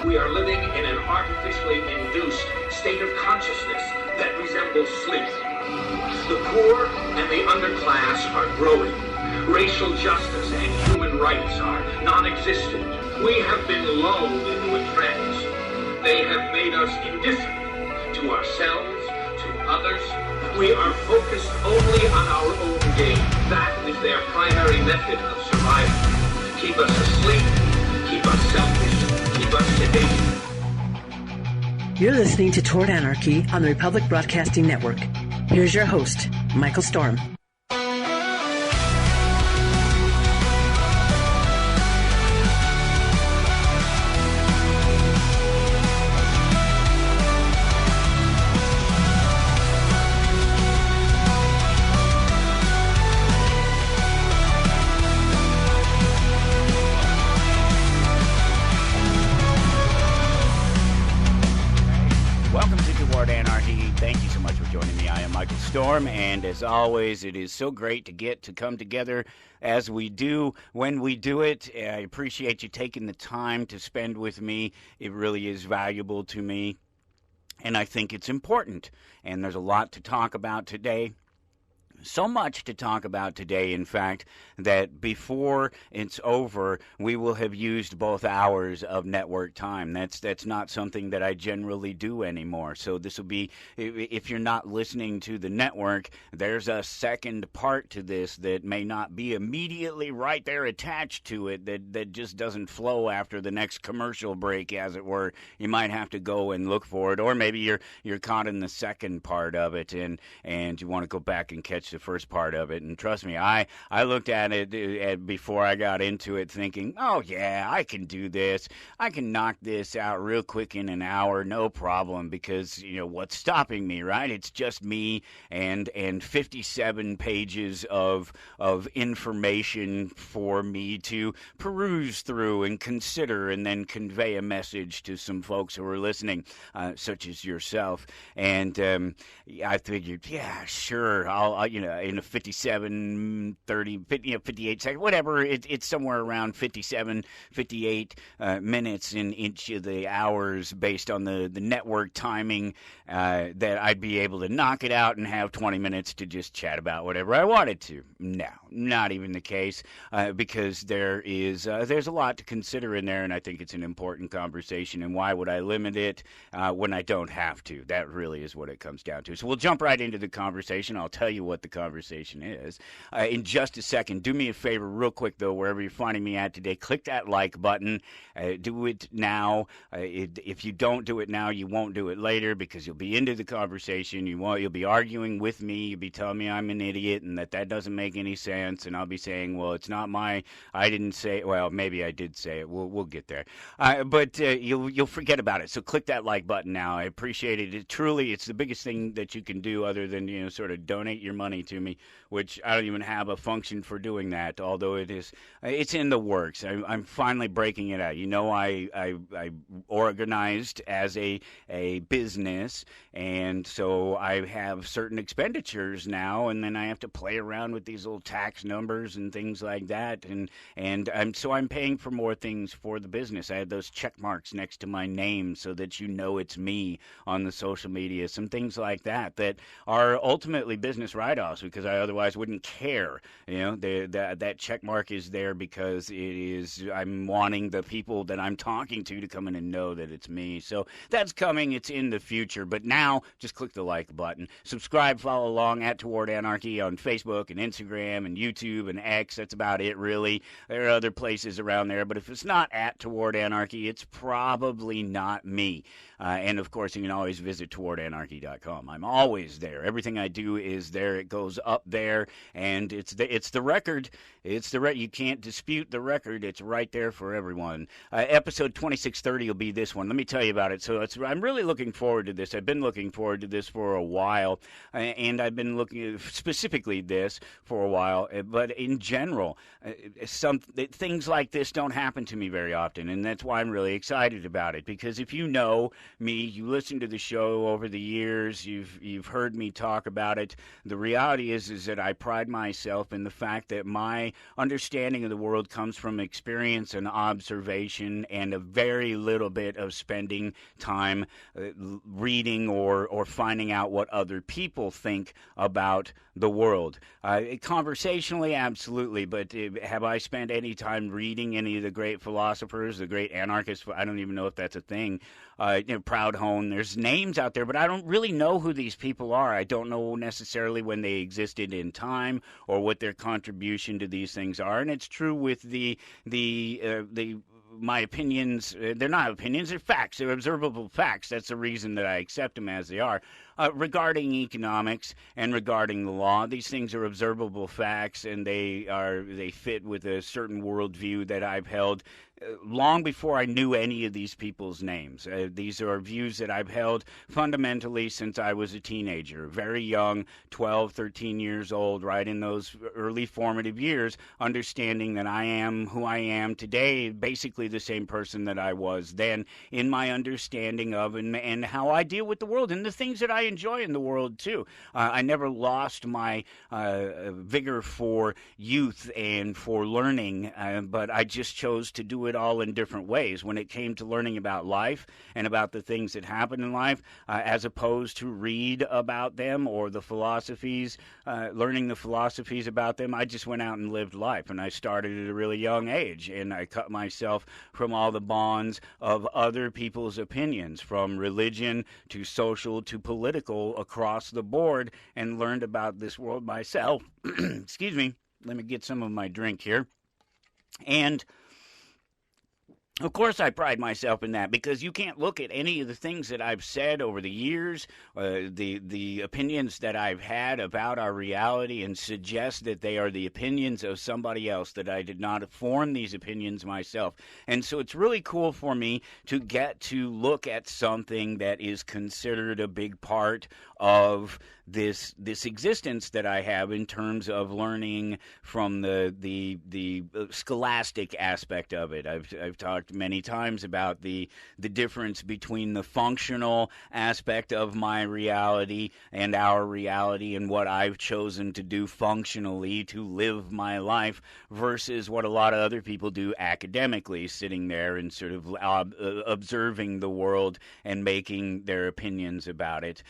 We are living in an artificially induced state of consciousness that resembles sleep. The poor and the underclass are growing. Racial justice and human rights are non-existent. We have been lulled into a trance. They have made us indifferent to ourselves, to others. We are focused only on our own gain. That is their primary method of survival. Keep us asleep, keep us selfish, keep us sedated. You're listening to Toward Anarchy on the Republic Broadcasting Network. Here's your host, Michael Storm. Storm, and as always, it is so great to get to come together as we do when we do it. I appreciate you taking the time to spend with me. It really is valuable to me, and I think it's important. And there's a lot to talk about today. So much to talk about today, in fact, that before it's over, we will have used both hours of network time. That's not something that I generally do anymore. So this will be, if you're not listening to the network, there's a second part to this that may not be immediately right there attached to it, that just doesn't flow after the next commercial break, as it were. You might have to go and look for it, or maybe you're caught in the second part of it, and you want to go back and catch the first part of it. And trust me, I looked at it before I got into it thinking, oh yeah, I can do this. I can knock this out real quick in an hour, no problem, because what's stopping me, right? It's just me and 57 pages of information for me to peruse through and consider and then convey a message to some folks who are listening, such as yourself. And I figured, yeah, sure, I'll in a 57, 30, 58 seconds, whatever, it's somewhere around 57, 58 minutes in each of the hours based on the network timing, that I'd be able to knock it out and have 20 minutes to just chat about whatever I wanted to. No, not even the case, because there's a lot to consider in there, and I think it's an important conversation. And why would I limit it when I don't have to? That really is what it comes down to. So we'll jump right into the conversation. I'll tell you what the conversation is in just a second. Do me a favor real quick, though, wherever you're finding me at today, click that like button. Do it now. If you don't do it now, you won't do it later, because you'll be into the conversation. You'll be arguing with me. You'll be telling me I'm an idiot and that doesn't make any sense, and I'll be saying, well, it's not I didn't say it. Well, maybe I did say it. We'll get there. But you'll forget about it. So click that like button now. I appreciate it. Truly, it's the biggest thing that you can do, other than sort of donate your money to me, which I don't even have a function for doing that, although it's in the works. I'm finally breaking it out. I organized as a business, and so I have certain expenditures now, and then I have to play around with these little tax numbers and things like that, and I'm paying for more things for the business. I had those check marks next to my name so that it's me on the social media, some things like that are ultimately business write-offs, because I otherwise wouldn't care. That check mark is there because I'm wanting the people that I'm talking to come in and know that it's me. So that's coming. It's in the future. But now, just click the like button. Subscribe, follow along at Toward Anarchy on Facebook and Instagram and YouTube and X. That's about it, really. There are other places around there, but if it's not at Toward Anarchy, it's probably not me. And of course, you can always visit towardanarchy.com. I'm always there. Everything I do is there. It goes up there, and it's the record. You can't dispute the record. It's right there for everyone. Episode 2630 will be this one. Let me tell you about it. So I'm really looking forward to this. I've been looking forward to this for a while, and I've been looking at specifically this for a while. But in general, things like this don't happen to me very often, and that's why I'm really excited about it. Because if you know me, you listen to the show over the years, you've heard me talk about it. The reality reality is that I pride myself in the fact that my understanding of the world comes from experience and observation and a very little bit of spending time reading or finding out what other people think about the world. Conversationally, absolutely, but have I spent any time reading any of the great philosophers, the great anarchists? I don't even know if that's a thing. Proudhon, there's names out there, but I don't really know who these people are. I don't know necessarily when they existed in time or what their contribution to these things are. And it's true with my opinions. They're not opinions, they're facts. They're observable facts. That's the reason that I accept them as they are. Regarding economics and regarding the law, these things are observable facts, and they fit with a certain worldview that I've held long before I knew any of these people's names. These are views that I've held fundamentally since I was a teenager, very young, 12, 13 years old, right in those early formative years, understanding that I am who I am today, basically the same person that I was then, in my understanding of and how I deal with the world and the things that I enjoy in the world too. I never lost my vigor for youth and for learning, but I just chose to do it all in different ways. When it came to learning about life and about the things that happen in life, as opposed to read about them or the philosophies, learning the philosophies about them, I just went out and lived life. And I started at a really young age, and I cut myself from all the bonds of other people's opinions, from religion to social to political, across the board, and learned about this world myself. Excuse me. Let me get some of my drink here. And of course, I pride myself in that, because you can't look at any of the things that I've said over the years, the opinions that I've had about our reality, and suggest that they are the opinions of somebody else, that I did not form these opinions myself. And so it's really cool for me to get to look at something that is considered a big part of this existence that I have in terms of learning from the scholastic aspect of it. I've talked many times about the difference between the functional aspect of my reality and our reality, and what I've chosen to do functionally to live my life, versus what a lot of other people do academically, sitting there and sort of observing the world and making their opinions about it,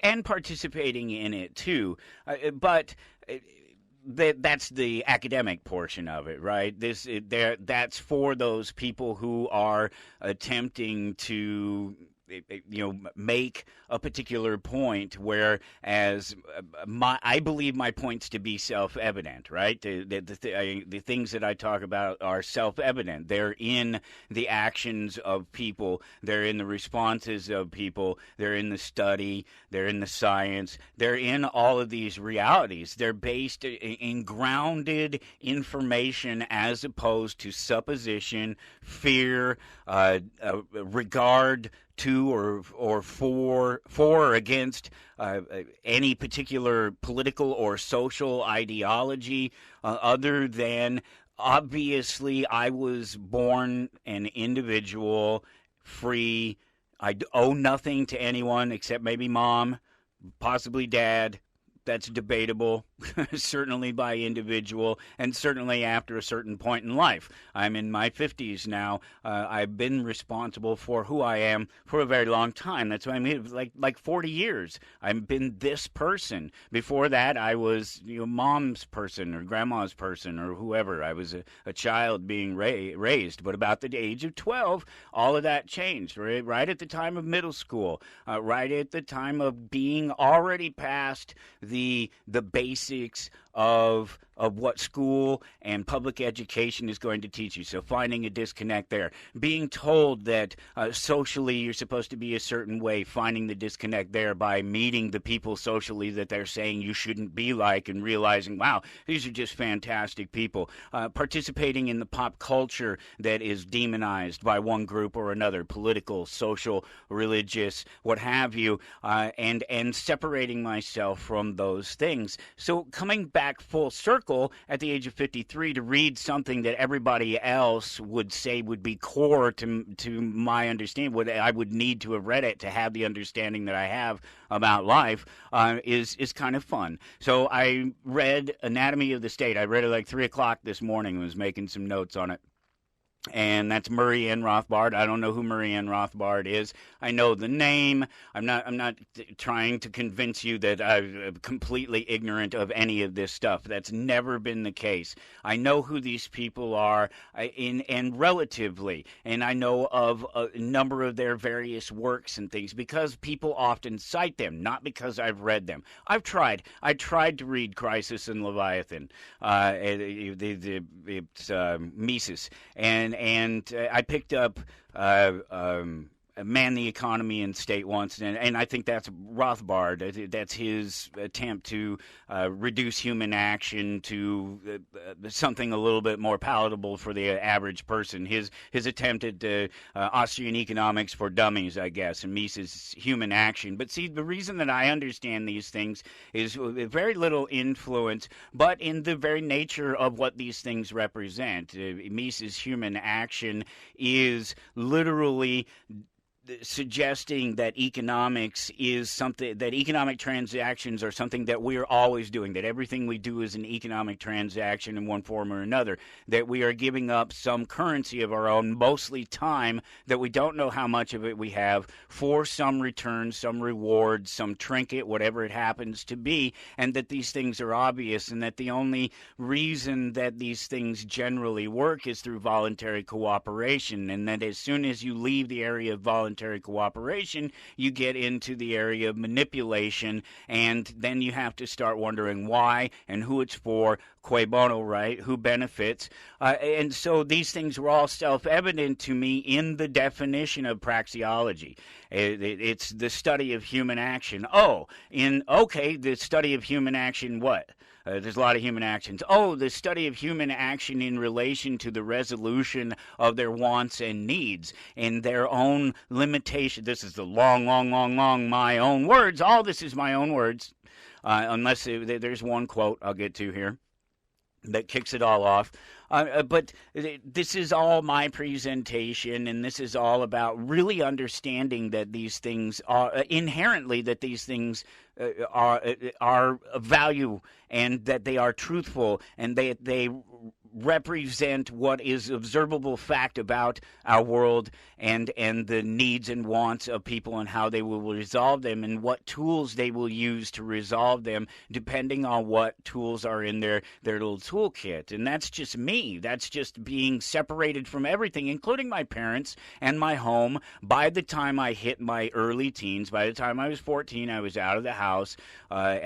and participating in it too. But that's the academic portion of it, right? That's for those people who are attempting to make a particular point, whereas I believe my points to be self-evident, right? The things that I talk about are self-evident. They're in the actions of people. They're in the responses of people. They're in the study. They're in the science. They're in all of these realities. They're based in grounded information, as opposed to supposition, fear, regard to or for or against any particular political or social ideology, other than obviously I was born an individual, free. I owe nothing to anyone except maybe mom, possibly dad. That's debatable, certainly by individual, and certainly after a certain point in life. I'm in my 50s now. I've been responsible for who I am for a very long time. That's what I mean, like 40 years. I've been this person. Before that, I was mom's person or grandma's person or whoever. I was a child being raised. But about the age of 12, all of that changed. Right at the time of middle school, right at the time of being already past the basics of what school and public education is going to teach you. So finding a disconnect there. Being told that socially you're supposed to be a certain way, finding the disconnect there by meeting the people socially that they're saying you shouldn't be like, and realizing, wow, these are just fantastic people. Participating in the pop culture that is demonized by one group or another, political, social, religious, what have you, and separating myself from those things. So coming back back full circle at the age of 53 to read something that everybody else would say would be core to my understanding, what I would need to have read it to have the understanding that I have about life, is kind of fun. So I read Anatomy of the State. I read it like 3 o'clock this morning and was making some notes on it. And that's Murray N Rothbard. I don't know who Murray N Rothbard is. I know the name. I'm not trying to convince you that I'm completely ignorant of any of this stuff. That's never been the case. I know who these people are, and relatively, and I know of a number of their various works and things because people often cite them, not because I've read them. I tried to read Crisis and Leviathan. It's Mises, and I picked up Man, the Economy, and State once, and I think that's Rothbard. That's his attempt to reduce human action to something a little bit more palatable for the average person. His attempt at Austrian economics for dummies, I guess, and Mises' human action. But see, the reason that I understand these things is very little influence, but in the very nature of what these things represent. Mises' human action is literally suggesting that economics is something, that economic transactions are something that we are always doing, that everything we do is an economic transaction in one form or another, that we are giving up some currency of our own, mostly time, that we don't know how much of it we have, for some return, some reward, some trinket, whatever it happens to be, and that these things are obvious, and that the only reason that these things generally work is through voluntary cooperation, and that as soon as you leave the area of voluntary cooperation, you get into the area of manipulation, and then you have to start wondering why and who it's for, cui bono, right? Who benefits? And so these things were all self-evident to me in the definition of praxeology. It's the study of human action. The study of human action, what? There's a lot of human actions. The study of human action in relation to the resolution of their wants and needs and their own limitation. This is the long, my own words. All this is my own words, unless there's one quote I'll get to here that kicks it all off. But this is all my presentation, and this is all about really understanding that these things are inherently, that these things are of value, and that they are truthful, and they represent what is observable fact about our world and the needs and wants of people and how they will resolve them and what tools they will use to resolve them depending on what tools are in their little toolkit. And that's just me. That's just being separated from everything, including my parents and my home. By the time I hit my early teens, by the time I was 14, I was out of the house. I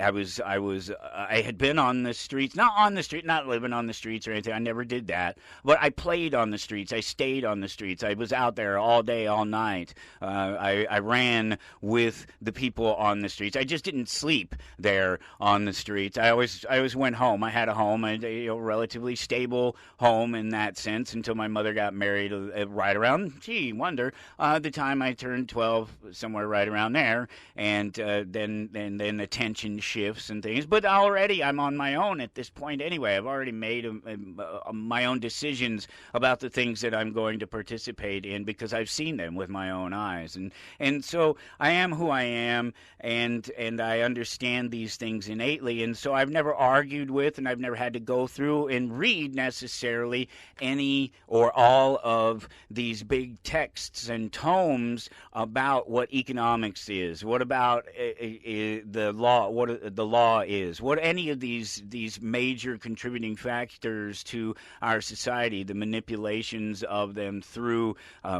had been on the streets, not living on the streets or anything. I never did that, but I played on the streets. I stayed on the streets. I was out there all day, all night. I ran with the people on the streets. I just didn't sleep there on the streets. I always went home. I had a home, a relatively stable home in that sense, until my mother got married right around, the time I turned 12, somewhere right around there, and then attention shifts and things. But already I'm on my own at this point anyway. I've already made my own decisions about the things that I'm going to participate in because I've seen them with my own eyes, and so I am who I am, and I understand these things innately, and so I've never argued with, and I've never had to go through and read necessarily any or all of these big texts and tomes about what economics is, what about the law, what the law is, what any of these major contributing factors to our society, the manipulations of them through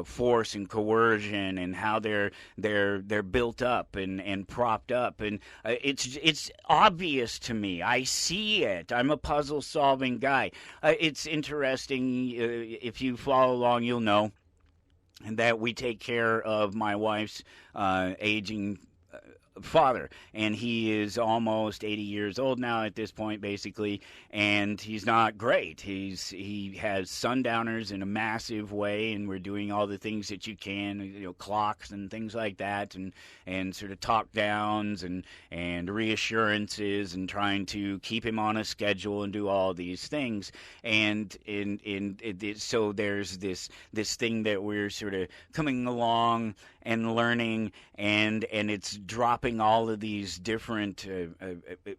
force and coercion, and how they're built up and propped up, and it's obvious to me. I see it. I'm a puzzle-solving guy. It's interesting. If you follow along, you'll know that we take care of my wife's aging father, and he is almost 80 years old now at this point, basically, and he's not great. He has sundowners in a massive way, and we're doing all the things that you can, clocks and things like that, and sort of talk downs and reassurances, and trying to keep him on a schedule and do all these things. And so there's this thing that we're sort of coming along and learning, and it's dropping all of these different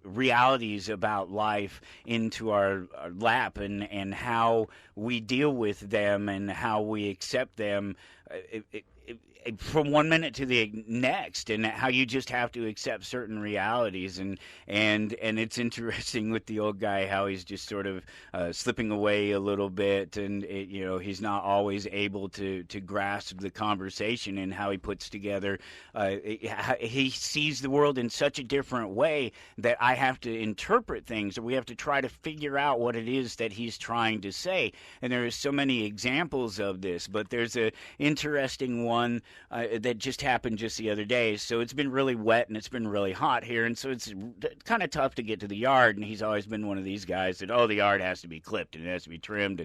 realities about life into our lap, and how we deal with them and how we accept them from one minute to the next, and how you just have to accept certain realities, and it's interesting with the old guy how he's just sort of slipping away a little bit, and he's not always able to grasp the conversation, and how he puts together he sees the world in such a different way that I have to interpret things, or we have to try to figure out what it is that he's trying to say. And there are so many examples of this, but there's a interesting one that just happened just the other day. So it's been really wet and it's been really hot here, and so it's kind of tough to get to the yard. And he's always been one of these guys that, the yard has to be clipped and it has to be trimmed,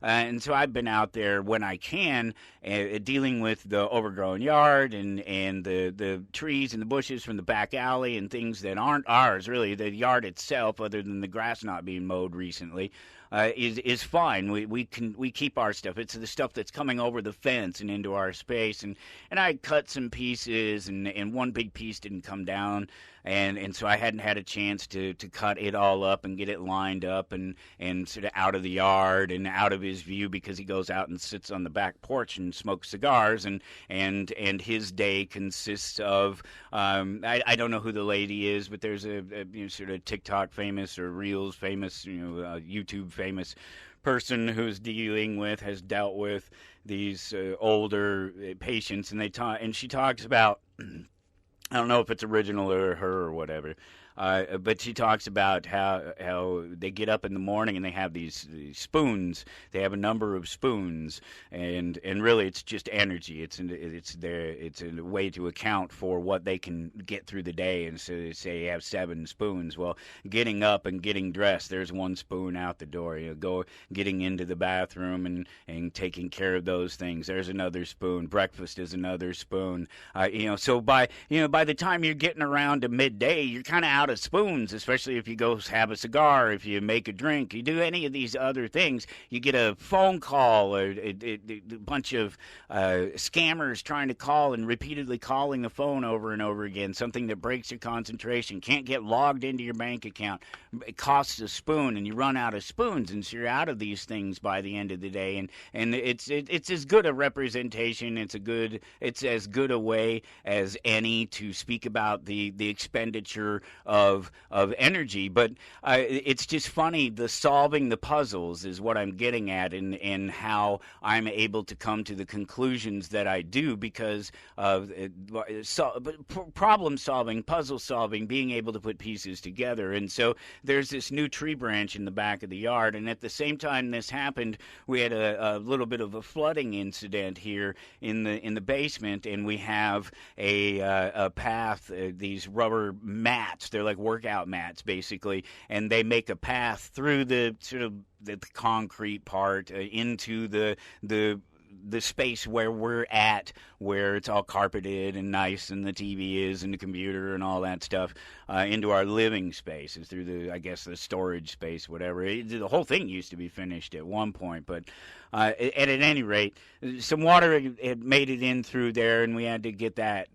and so I've been out there when I can, dealing with the overgrown yard and the trees and the bushes from the back alley and things that aren't ours, really. The yard itself, other than the grass not being mowed recently, is fine. We keep our stuff. It's the stuff that's coming over the fence and into our space, and I cut some pieces, and one big piece didn't come down, and so I hadn't had a chance to cut it all up and get it lined up and sort of out of the yard and out of his view, because he goes out and sits on the back porch and smokes cigars, and his day consists of I don't know who the lady is, but there's a sort of TikTok famous or Reels famous, YouTube famous person who's has dealt with these older patients, and she talks about, I don't know if it's original or her or whatever, but she talks about how they get up in the morning and they have these spoons. They have a number of spoons, and really it's just energy. It's a way to account for what they can get through the day. And so they say you have 7 spoons. Well, getting up and getting dressed, there's 1 spoon out the door. Getting into the bathroom and taking care of those things, there's another spoon. Breakfast is another spoon. So by the time you're getting around to midday, you're kind of out of spoons, especially if you go have a cigar, if you make a drink, you do any of these other things. You get a phone call, or a bunch of scammers trying to call and repeatedly calling the phone over and over again, something that breaks your concentration, can't get logged into your bank account. It costs a spoon, and you run out of spoons, and so you're out of these things by the end of the day. And it's as good a representation, it's as good a way as any to speak about the expenditure of energy. But it's just funny, the solving the puzzles is what I'm getting at, and how I'm able to come to the conclusions that I do because of problem solving, puzzle solving, being able to put pieces together. And so there's this new tree branch in the back of the yard, and at the same time this happened, we had a little bit of a flooding incident here in the basement, and we have a path, these rubber mats. They're like workout mats, basically, and they make a path through the sort of the concrete part into the space where we're at, where it's all carpeted and nice, and the TV is, and the computer and all that stuff, into our living space. It's through the storage space, whatever. The whole thing used to be finished at one point, but at any rate, some water had made it in through there, and we had to get that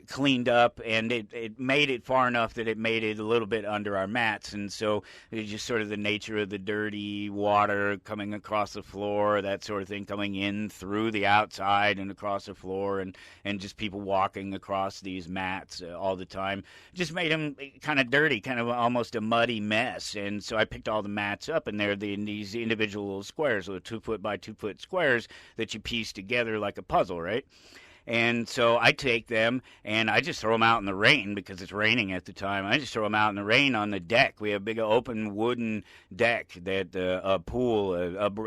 cleaned up, and it made it far enough that it made it a little bit under our mats. And so it's just sort of the nature of the dirty water coming across the floor, that sort of thing, coming in through the outside and across the floor, and just people walking across these mats all the time just made them kind of dirty, kind of almost a muddy mess. And so I picked all the mats up, and they're these individual little squares, little 2-foot by 2-foot squares that you piece together like a puzzle, right? And so I take them and I just throw them out in the rain, because it's raining at the time. I just throw them out in the rain on the deck. We have a big open wooden deck that a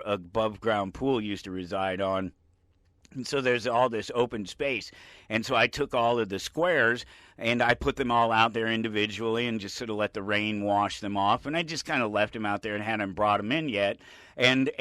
above ground pool used to reside on. And so there's all this open space. And so I took all of the squares and I put them all out there individually and just sort of let the rain wash them off. And I just kind of left them out there and hadn't brought them in yet. And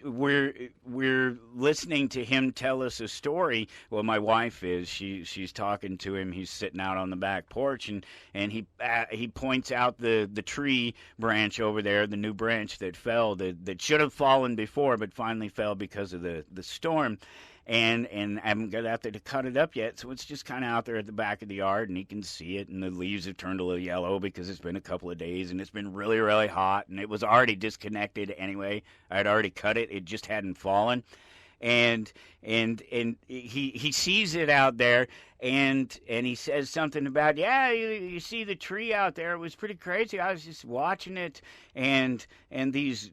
we're listening to him tell us a story. Well, my wife is. She's talking to him. He's sitting out on the back porch, and he points out the tree branch over there, the new branch that fell, that should have fallen before, but finally fell because of the storm. And I haven't got out there to cut it up yet, so it's just kind of out there at the back of the yard, and he can see it, and the leaves have turned a little yellow because it's been a couple of days, and it's been really, really hot, and it was already disconnected anyway. I had already cut it. It just hadn't fallen. And he sees it out there, and he says something about, yeah, you see the tree out there. It was pretty crazy. I was just watching it, and these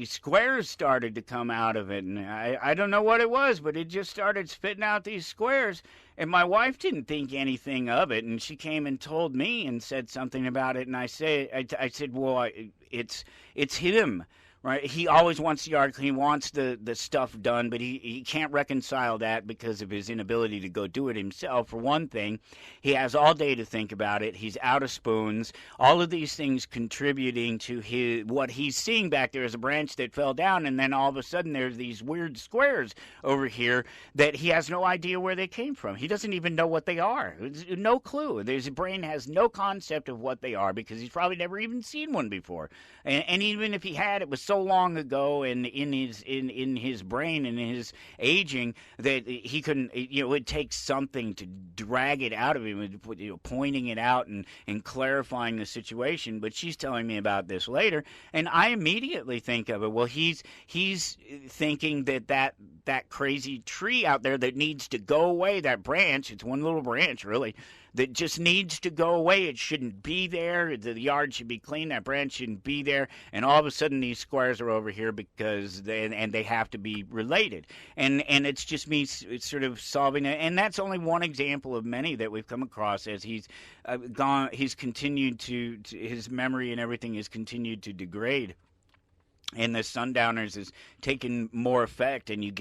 squares started to come out of it, and I don't know what it was, but it just started spitting out these squares. And my wife didn't think anything of it, and she came and told me and said something about it, and I said, well, it's him. Right, he always wants the article. He wants the stuff done, but he can't reconcile that because of his inability to go do it himself. For one thing, he has all day to think about it. He's out of spoons. All of these things contributing to what he's seeing back there is a branch that fell down, and then all of a sudden there's these weird squares over here that he has no idea where they came from. He doesn't even know what they are. No clue. His brain has no concept of what they are because he's probably never even seen one before. And even if he had, it was so long ago and in his brain and in his aging that he couldn't, it would take something to drag it out of him, pointing it out and clarifying the situation. But she's telling me about this later, and I immediately think of it. Well, he's thinking that crazy tree out there that needs to go away, that branch, it's one little branch really, that just needs to go away. It shouldn't be there. The yard should be clean. That branch shouldn't be there. And all of a sudden, these squares are over here because they have to be related. And it's just me. It's sort of solving it. And that's only one example of many that we've come across as he's gone. He's continued to his memory and everything has continued to degrade. And the Sundowners is taking more effect, and you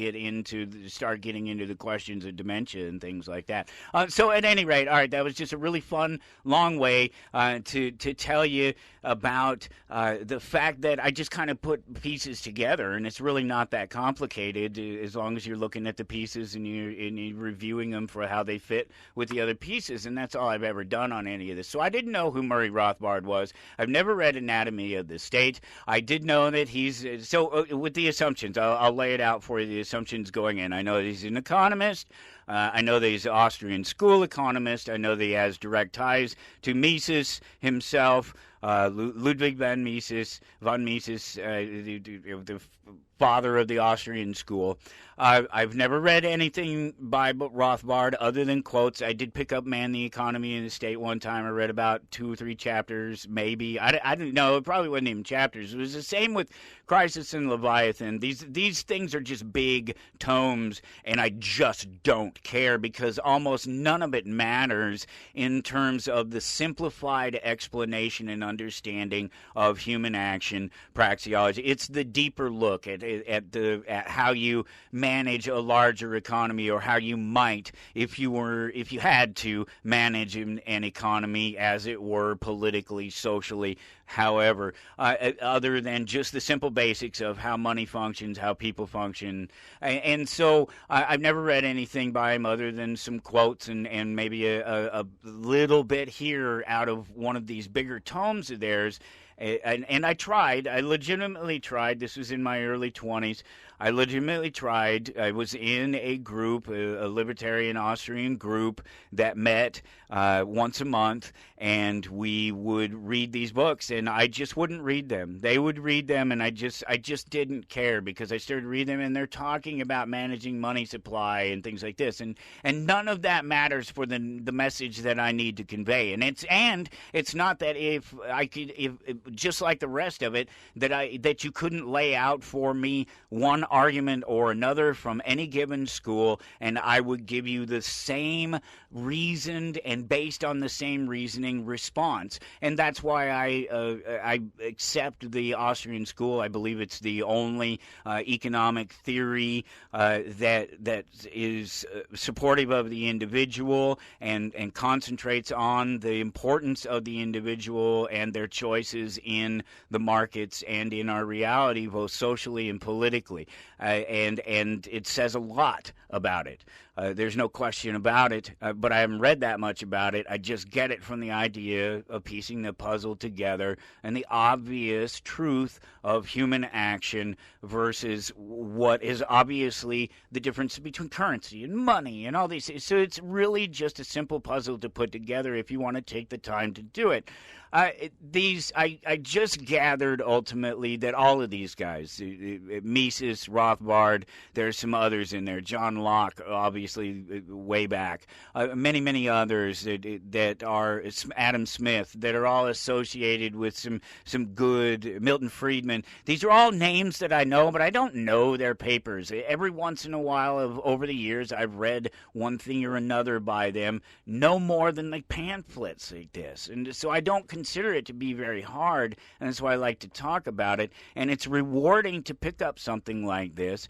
start getting into the questions of dementia and things like that. So at any rate, all right, that was just a really fun, long way to tell you about the fact that I just kind of put pieces together, and it's really not that complicated as long as you're looking at the pieces and you're reviewing them for how they fit with the other pieces, and that's all I've ever done on any of this. So I didn't know who Murray Rothbard was. I've never read Anatomy of the State. I did know that with the assumptions, I'll lay it out for you, the assumptions going in. I know that he's an economist. I know that he's an Austrian school economist. I know that he has direct ties to Mises himself, Ludwig von Mises, the father of the Austrian school. I've never read anything by Rothbard other than quotes. I did pick up Man, the Economy, and the State one time. I read about 2 or 3 chapters, maybe. I didn't know. It probably wasn't even chapters. It was the same with Crisis and Leviathan. These things are just big tomes, and I just don't care because almost none of it matters in terms of the simplified explanation and understanding of human action praxeology. It's the deeper look at how you manage a larger economy, or how you might if you had to manage an economy, as it were, politically, socially, however, other than just the simple basics of how money functions, how people function. And so I've never read anything by him other than some quotes and maybe a little bit here out of one of these bigger tomes of theirs. And I legitimately tried. This was in my early 20s. I legitimately tried. I was in a group, a libertarian Austrian group that met once a month, and we would read these books, and I just wouldn't read them. They would read them, and I just didn't care because I started reading them, and they're talking about managing money supply and things like this, and none of that matters for the message that I need to convey. And it's not that if just like the rest of it, that you couldn't lay out for me one argument or another from any given school, and I would give you the same reasoned and based on the same reasoning response. And that's why I accept the Austrian school. I believe it's the only economic theory that is supportive of the individual and concentrates on the importance of the individual and their choices in the markets and in our reality, both socially and politically. And it says a lot about it. There's no question about it, but I haven't read that much about it. I just get it from the idea of piecing the puzzle together and the obvious truth of human action versus what is obviously the difference between currency and money and all these. So it's really just a simple puzzle to put together if you want to take the time to do it. I just gathered ultimately that all of these guys, Mises, Rothbard, there's some others in there, John Locke, obviously way back, many others that are Adam Smith, that are all associated with some good, Milton Friedman. These are all names that I know, but I don't know their papers. Every once in a while over the years, I've read one thing or another by them, no more than like pamphlets like this. And so I don't consider it to be very hard, and that's why I like to talk about it. And it's rewarding to pick up something like this,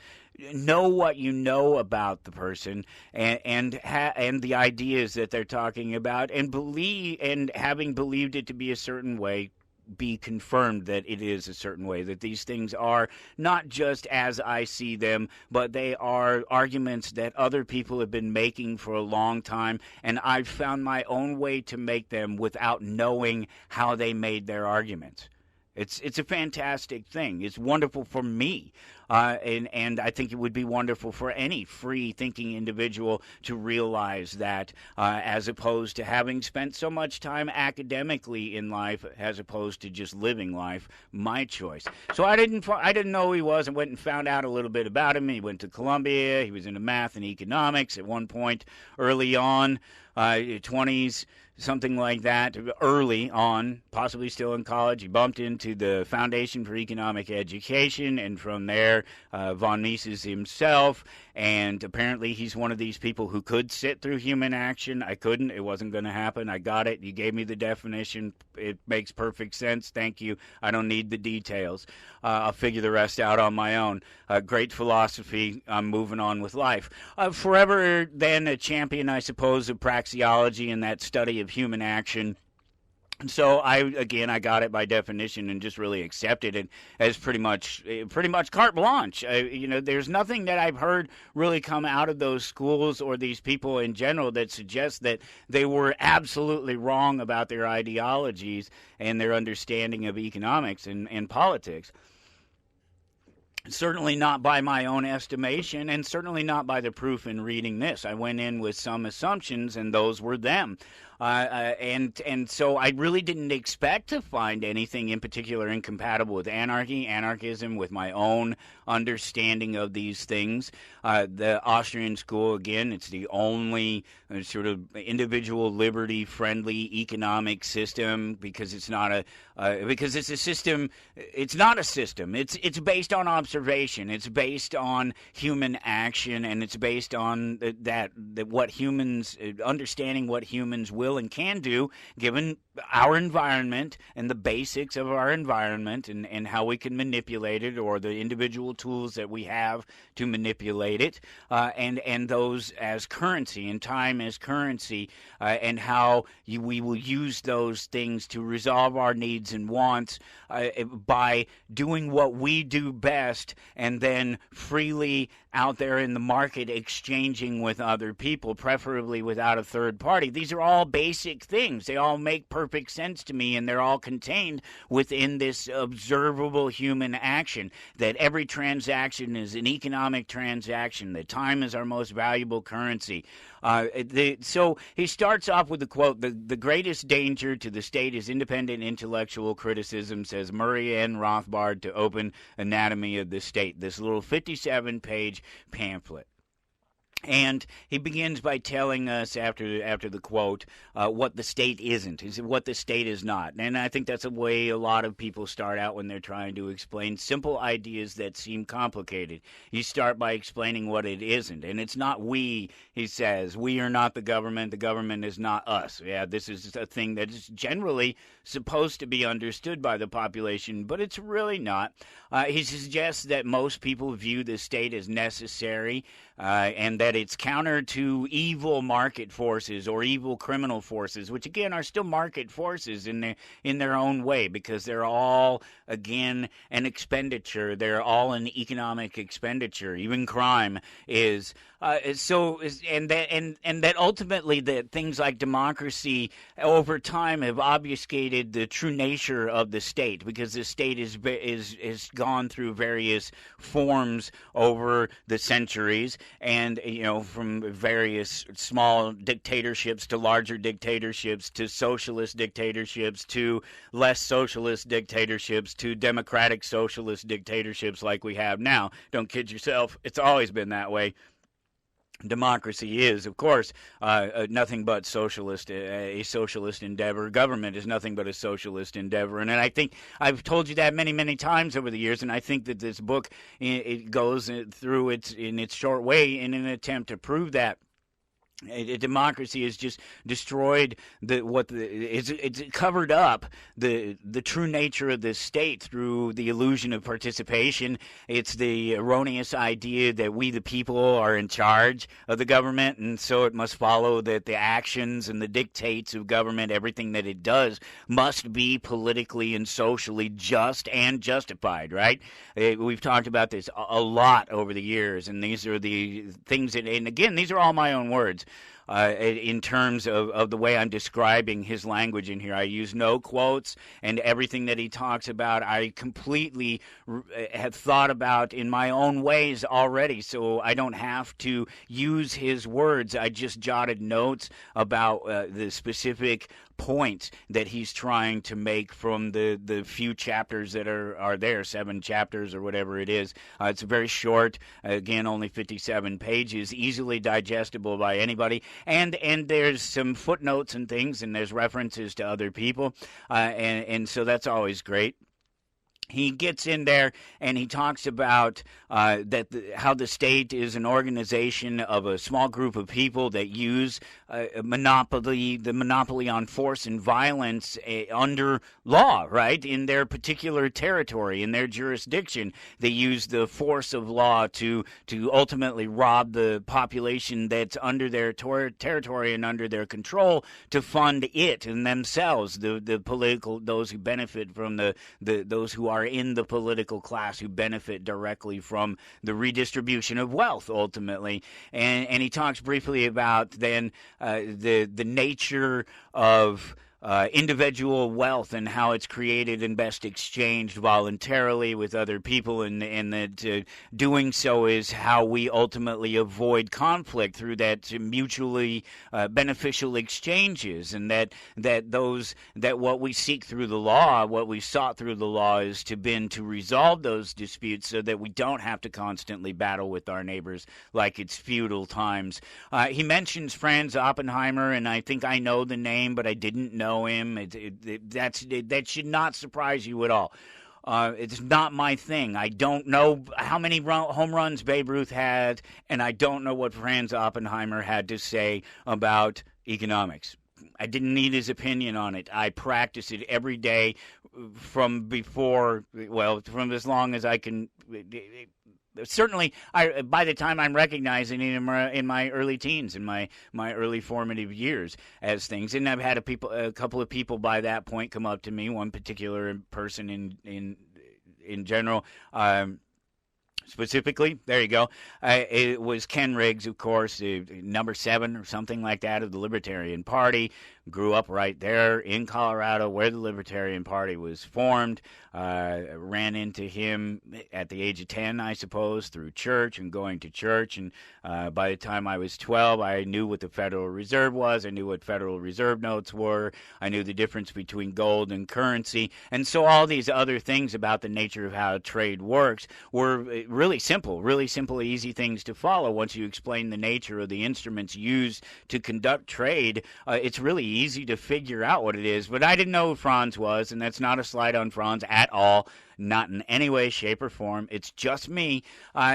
know what you know about the person and the ideas that they're talking about, and believe, and having believed it to be a certain way, be confirmed that it is a certain way, that these things are not just as I see them, but they are arguments that other people have been making for a long time, and I've found my own way to make them without knowing how they made their arguments. It's a fantastic thing. It's wonderful for me, and I think it would be wonderful for any free-thinking individual to realize that, as opposed to having spent so much time academically in life, as opposed to just living life, my choice. So I didn't know who he was. I went and found out a little bit about him. He went to Columbia. He was into math and economics at one point early on, 20s. Something like that, early on, possibly still in college. He bumped into the Foundation for Economic Education, and from there, von Mises himself, and apparently he's one of these people who could sit through human action. I couldn't. It wasn't going to happen. I got it. You gave me the definition. It makes perfect sense. Thank you. I don't need the details. I'll figure the rest out on my own. Great philosophy. I'm moving on with life. Forever then a champion, I suppose, of praxeology and that study of human action. So I got it by definition and just really accepted it as pretty much carte blanche. There's nothing that I've heard really come out of those schools or these people in general that suggests that they were absolutely wrong about their ideologies and their understanding of economics and politics. Certainly not by my own estimation, and certainly not by the proof in reading this. I went in with some assumptions, and those were them. And so I really didn't expect to find anything in particular incompatible with anarchism, with my own understanding of these things. The Austrian school, again, it's the only sort of individual liberty-friendly economic system because it's not because it's a system. It's not a system. It's based on observation. It's based on human action, and it's based on that what humans understanding what humans will and can do given our environment and the basics of our environment and how we can manipulate it, or the individual tools that we have to manipulate it, and those as currency and time as currency, and how we will use those things to resolve our needs and wants by doing what we do best, and then freely out there in the market exchanging with other people, preferably without a third party. These are all basic things. They all make perfect sense to me, and they're all contained within this observable human action, that every transaction is an economic transaction, that time is our most valuable currency. So he starts off with the quote, the greatest danger to the state is independent intellectual criticism, says Murray N Rothbard to open Anatomy of the State, this little 57-page pamphlet. And he begins by telling us, after the quote, what the state isn't, is what the state is not. And I think that's a way a lot of people start out when they're trying to explain simple ideas that seem complicated. You start by explaining what it isn't. And it's not we, he says. We are not the government is not us. Yeah, this is a thing that is generally supposed to be understood by the population, but it's really not. He suggests that most people view the state as necessary, and that it's counter to evil market forces or evil criminal forces, which again are still market forces in their own way, because they're all, again, an expenditure. They're all an economic expenditure. Even crime is. And that ultimately that things like democracy over time have obfuscated the true nature of the state, because the state is gone through various forms over the centuries, and from various small dictatorships to larger dictatorships to socialist dictatorships to less socialist dictatorships to democratic socialist dictatorships like we have now. Don't kid yourself, it's always been that way. Democracy is, of course, nothing but a socialist endeavor. Government is nothing but a socialist endeavor. And I think I've told you that many, many times over the years, and I think that this book, it goes through in its short way in an attempt to prove that. Democracy has just destroyed it's covered up the true nature of the state through the illusion of participation. It's the erroneous idea that we the people are in charge of the government, and so it must follow that the actions and the dictates of government, everything that it does, must be politically and socially just and justified, right? We've talked about this a lot over the years, and these are the things and again, these are all my own words. In terms of the way I'm describing his language in here. I use no quotes, and everything that he talks about I completely have thought about in my own ways already, so I don't have to use his words. I just jotted notes about the specific points that he's trying to make from the few chapters that are there, 7 chapters or whatever it is. It's very short, again, only 57 pages, easily digestible by anybody, and there's some footnotes and things, and there's references to other people, and so that's always great. He gets in there and he talks about how the state is an organization of a small group of people that use the monopoly on force and violence under law, right? In their particular territory, in their jurisdiction, they use the force of law to ultimately rob the population that's under their territory and under their control to fund it and themselves, the political, those who benefit from those who are in the political class, who benefit directly from the redistribution of wealth ultimately. And he talks briefly about then the nature of individual wealth and how it's created and best exchanged voluntarily with other people, and that doing so is how we ultimately avoid conflict through that mutually beneficial exchanges, and that what we seek through the law, what we sought through the law, is to resolve those disputes so that we don't have to constantly battle with our neighbors like it's feudal times. He mentions Franz Oppenheimer, and I think I know the name, but I didn't know him. That should not surprise you at all. It's not my thing. I don't know how many home runs Babe Ruth had, and I don't know what Franz Oppenheimer had to say about economics. I didn't need his opinion on it. I practice it every day from as long as I can. Certainly, by the time I'm recognizing it in my early teens, in my early formative years as things, and I've had a couple of people by that point come up to me. One particular person in general. Specifically, there you go. It was Ken Riggs, of course, number 7 or something like that of the Libertarian Party. Grew up right there in Colorado where the Libertarian Party was formed. Ran into him at the age of 10, I suppose, through church and going to church. And by the time I was 12, I knew what the Federal Reserve was. I knew what Federal Reserve notes were. I knew the difference between gold and currency. And so all these other things about the nature of how trade works were really simple, easy things to follow. Once you explain the nature of the instruments used to conduct trade, it's really easy to figure out what it is. But I didn't know who Franz was, and that's not a slight on Franz at all. Not in any way, shape, or form. It's just me.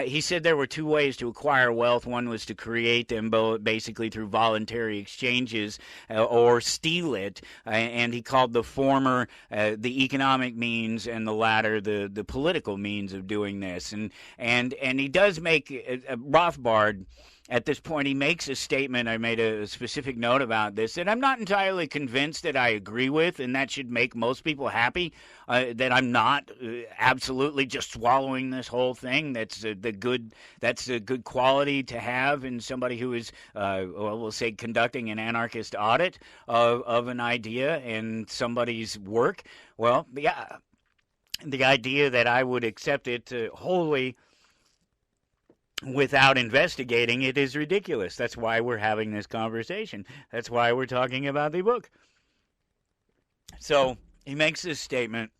He said there were two ways to acquire wealth. One was to create them basically through voluntary exchanges or steal it. And he called the former the economic means and the latter the political means of doing this. And he does make Rothbard. At this point, he makes a statement. I made a specific note about this that I'm not entirely convinced that I agree with, and that should make most people happy. That I'm not absolutely just swallowing this whole thing. That's a good quality to have in somebody who is, we'll say, conducting an anarchist audit of an idea and somebody's work. Well, yeah, the idea that I would accept it wholly without investigating it is ridiculous. That's why we're having this conversation. That's why we're talking about the book. So he makes this statement.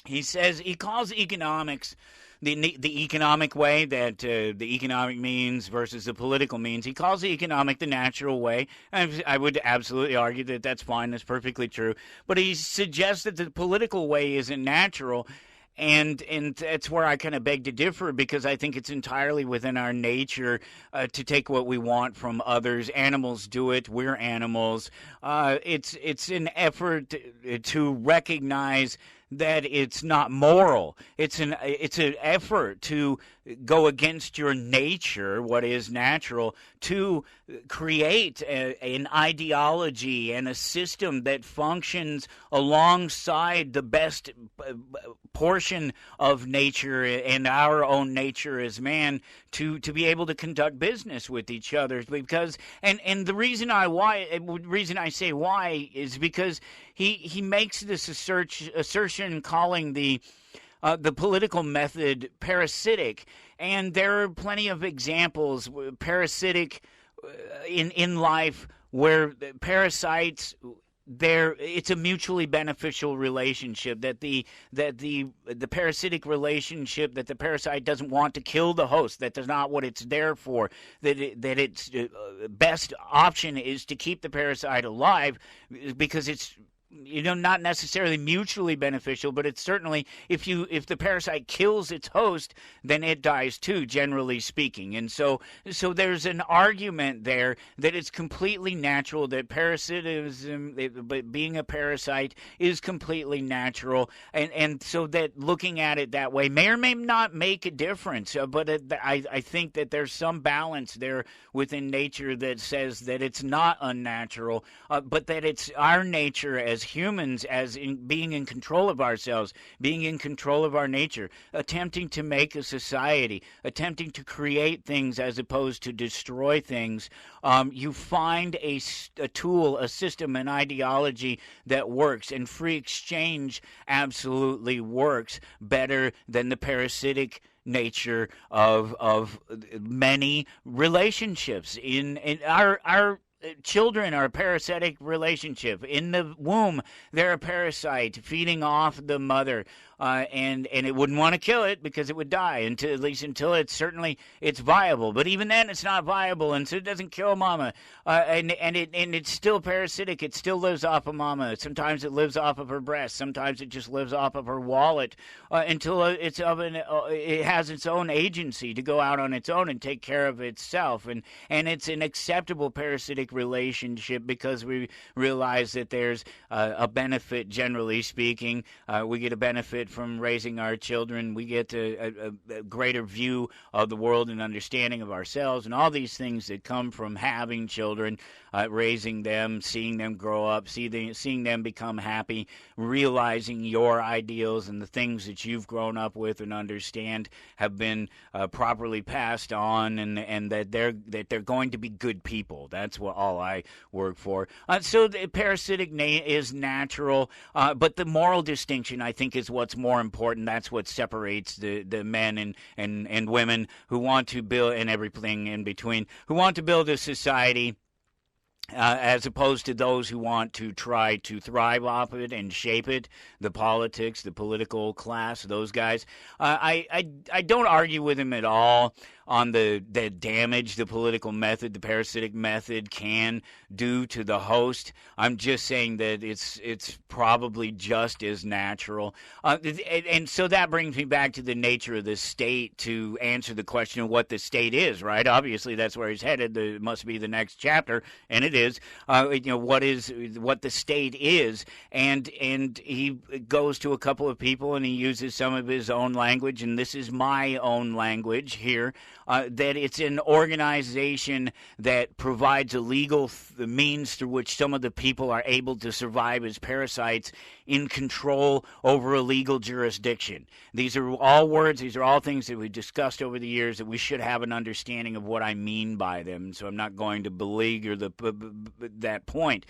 He says he calls economics the economic way, that the economic means versus the political means. He calls the economic the natural way. I would absolutely argue that that's fine. That's perfectly true. But he suggests that the political way isn't natural. And that's where I kind of beg to differ, because I think it's entirely within our nature to take what we want from others. Animals do it. We're animals. It's an effort to recognize that it's not moral. It's an effort to go against your nature, what is natural, to create an ideology and a system that functions alongside the best portion of nature and our own nature as man, to be able to conduct business with each other. Because and the reason I say why is because he makes this assertion calling the political method parasitic, and there are plenty of examples parasitic in life where parasites, it's a mutually beneficial relationship, that the parasitic relationship, that the parasite doesn't want to kill the host, that's not what it's there for, that its best option is to keep the parasite alive, because it's not necessarily mutually beneficial, but it's certainly, if the parasite kills its host, then it dies too, generally speaking. And so there's an argument there that it's completely natural, that parasitism, but being a parasite, is completely natural, and so that looking at it that way may or may not make a difference. But I think that there's some balance there within nature that says that it's not unnatural, but that it's our nature as humans, as being in control of ourselves, being in control of our nature, attempting to make a society, attempting to create things as opposed to destroy things. You find a tool, a system, an ideology that works, and free exchange absolutely works better than the parasitic nature of many relationships. In our children are a parasitic relationship. In the womb, they're a parasite feeding off the mother, and it wouldn't want to kill it because it would die, at least until it's viable. But even then, it's not viable, and so it doesn't kill mama. And it's still parasitic. It still lives off of mama. Sometimes it lives off of her breast. Sometimes it just lives off of her wallet until it has its own agency to go out on its own and take care of itself. And it's an acceptable parasitic relationship because we realize that there's a benefit, generally speaking. We get a benefit from raising our children. We get a greater view of the world and understanding of ourselves, and all these things that come from having children, raising them, seeing them grow up, seeing them become happy, realizing your ideals and the things that you've grown up with and understand have been properly passed on, and that they're going to be good people. That's what all I work for. So the parasitic is natural, but the moral distinction, I think, is what's more important. That's what separates the men and women who want to build, and everything in between, who want to build a society as opposed to those who want to try to thrive off it and shape it, the politics, the political class, those guys. I don't argue with him at all on the damage the political method, the parasitic method can do to the host. I'm just saying that it's probably just as natural. And so that brings me back to the nature of the state to answer the question of what the state is, right? Obviously, that's where he's headed. It must be the next chapter, and it is. What the state is, and he goes to a couple of people and he uses some of his own language, and this is my own language here. That it's an organization that provides a legal means through which some of the people are able to survive as parasites in control over a legal jurisdiction. These are all words, these are all things that we discussed over the years that we should have an understanding of what I mean by them, so I'm not going to beleaguer that point.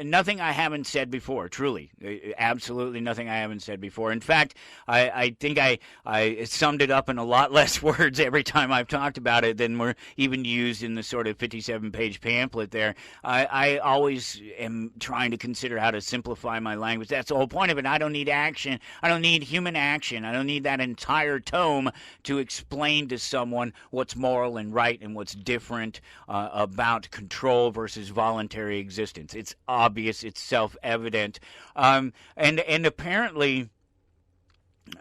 Nothing I haven't said before, truly. Absolutely nothing I haven't said before. In fact, I think I summed it up in a lot less words every time I've talked about it than were even used in the sort of 57-page pamphlet there. I always am trying to consider how to simplify my language. That's the whole point of it. I don't need action. I don't need human action. I don't need that entire tome to explain to someone what's moral and right and what's different about control versus voluntary existence. It's obvious. It's self-evident. And apparently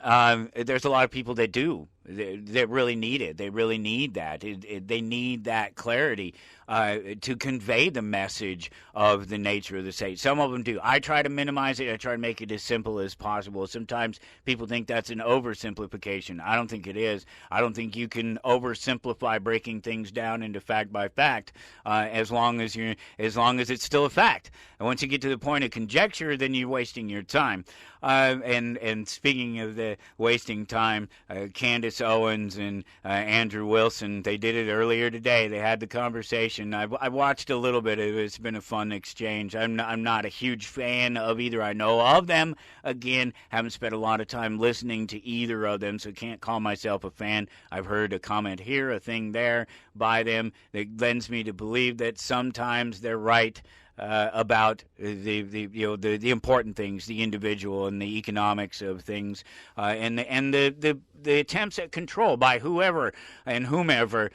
there's a lot of people that do. They really need it. They really need that. They need that clarity to convey the message of the nature of the state. Some of them do. I try to minimize it. I try to make it as simple as possible. Sometimes people think that's an oversimplification. I don't think it is. I don't think you can oversimplify breaking things down into fact by fact, as long as it's still a fact. And once you get to the point of conjecture, then you're wasting your time. And speaking of the wasting time, Candace Owens and Andrew Wilson, they did it earlier today. They had the conversation. I watched a little bit of it. It's been a fun exchange. I'm not a huge fan of either. I know of them. Again, haven't spent a lot of time listening to either of them, so can't call myself a fan. I've heard a comment here, a thing there by them that lends me to believe that sometimes they're right about the important things, the individual and the economics of things, and the attempts at control by whoever and whomever.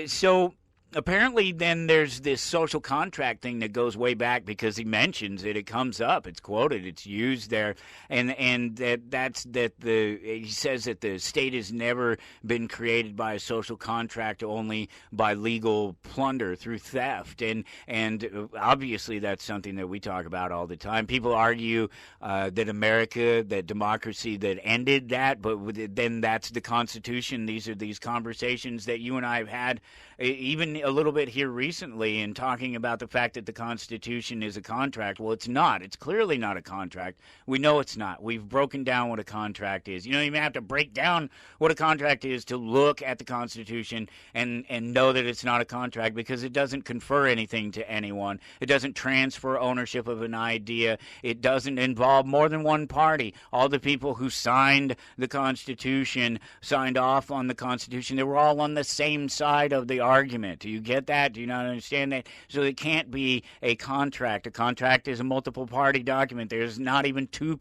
So apparently then there's this social contract thing that goes way back because he mentions it. It comes up. It's quoted. It's used there. And he says that the state has never been created by a social contract, only by legal plunder through theft. And obviously that's something that we talk about all the time. People argue that America, that democracy that ended that, but then that's the Constitution. These are these conversations that you and I have had even a little bit here recently in talking about the fact that the Constitution is a contract. Well, it's not. It's clearly not a contract. We know it's not. We've broken down what a contract is. You don't even have to break down what a contract is to look at the Constitution and know that it's not a contract, because it doesn't confer anything to anyone. It doesn't transfer ownership of an idea. It doesn't involve more than one party. All the people who signed the Constitution, signed off on the Constitution, they were all on the same side of the argument. Do you get that? Do you not understand that? So it can't be a contract. A contract is a multiple party document. There's not even two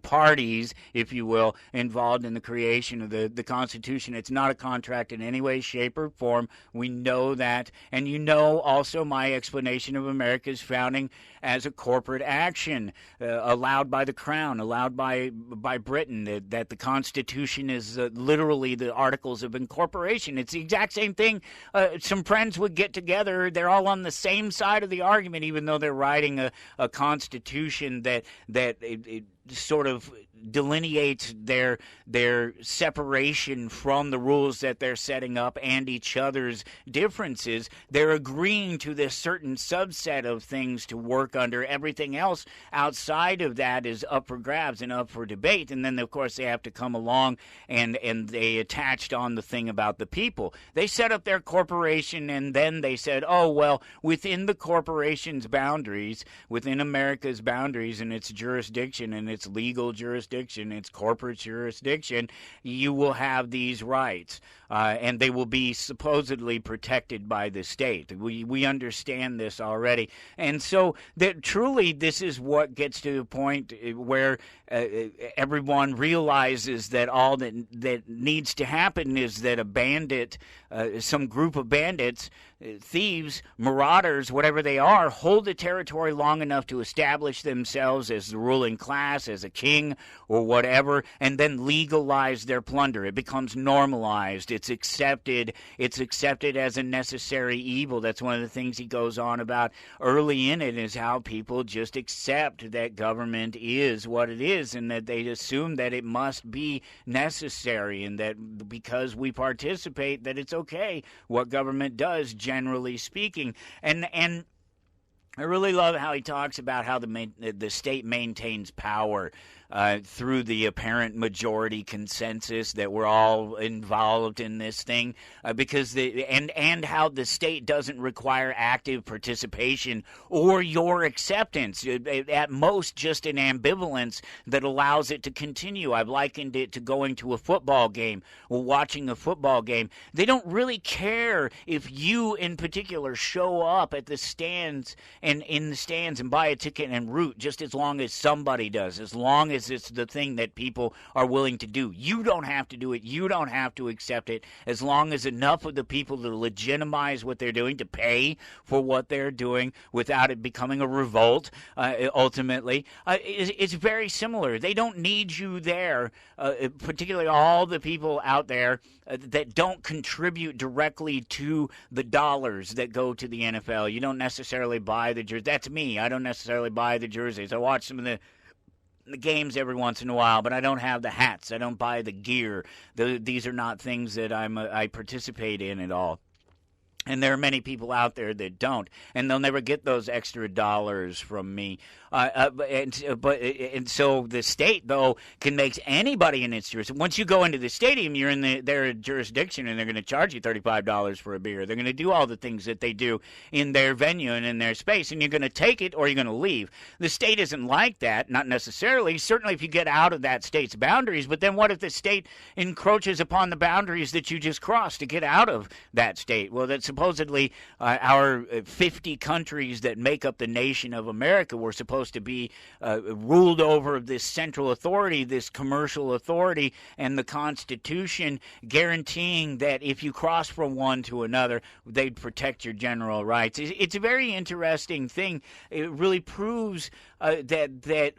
parties, if you will, involved in the creation of the Constitution. It's not a contract in any way, shape, or form. We know that. And you know also my explanation of America's founding as a corporate action allowed by the Crown, allowed by Britain, that the Constitution is literally the Articles of Incorporation. It's the exact same thing. Some friends would get together. They're all on the same side of the argument, even though they're writing a Constitution that it sort of delineates their separation from the rules that they're setting up and each other's differences. They're agreeing to this certain subset of things to work under. Everything else outside of that is up for grabs and up for debate. And then, of course, they have to come along and they attached on the thing about the people. They set up their corporation, and then they said, oh, well, within the corporation's boundaries, within America's boundaries and its jurisdiction and its legal jurisdiction, its corporate jurisdiction, you will have these rights. and they will be supposedly protected by the state. We understand this already. And so that truly this is what gets to the point where everyone realizes that all that needs to happen is that a bandit, some group of bandits, thieves, marauders, whatever they are, hold the territory long enough to establish themselves as the ruling class, as a king or whatever, and then legalize their plunder. It becomes normalized. It's accepted. It's accepted as a necessary evil. That's one of the things he goes on about early in it, is how people just accept that government is what it is, and that they assume that it must be necessary, and that because we participate, that it's okay what government does, generally speaking. And I really love how he talks about how the state maintains power through the apparent majority consensus that we're all involved in this thing, because and how the state doesn't require active participation or your acceptance. At most, just an ambivalence that allows it to continue. I've likened it to going to a football game or watching a football game. They don't really care if you, in particular, show up at the stands and in the stands and buy a ticket and root, just as long as somebody does, as long as it's the thing that people are willing to do. You don't have to do it. You don't have to accept it, as long as enough of the people to legitimize what they're doing, to pay for what they're doing without it becoming a revolt, ultimately. It's very similar. They don't need you there, particularly all the people out there that don't contribute directly to the dollars that go to the NFL. You don't necessarily buy the jerseys. That's me. I don't necessarily buy the jerseys. I watch some of the games every once in a while, but I don't have the hats. I don't buy the gear. These are not things that I participate in at all. And there are many people out there that don't, and they'll never get those extra dollars from me. And so the state, though, can make anybody in its jurisdiction. Once you go into the stadium, you're in their jurisdiction, and they're going to charge you $35 for a beer. They're going to do all the things that they do in their venue and in their space, and you're going to take it or you're going to leave. The state isn't like that, not necessarily. Certainly if you get out of that state's boundaries, but then what if the state encroaches upon the boundaries that you just crossed to get out of that state? Well, that's supposedly our 50 countries that make up the nation of America were supposed to be ruled over this central authority, this commercial authority, and the Constitution guaranteeing that if you cross from one to another, they'd protect your general rights. It's a very interesting thing. It really proves that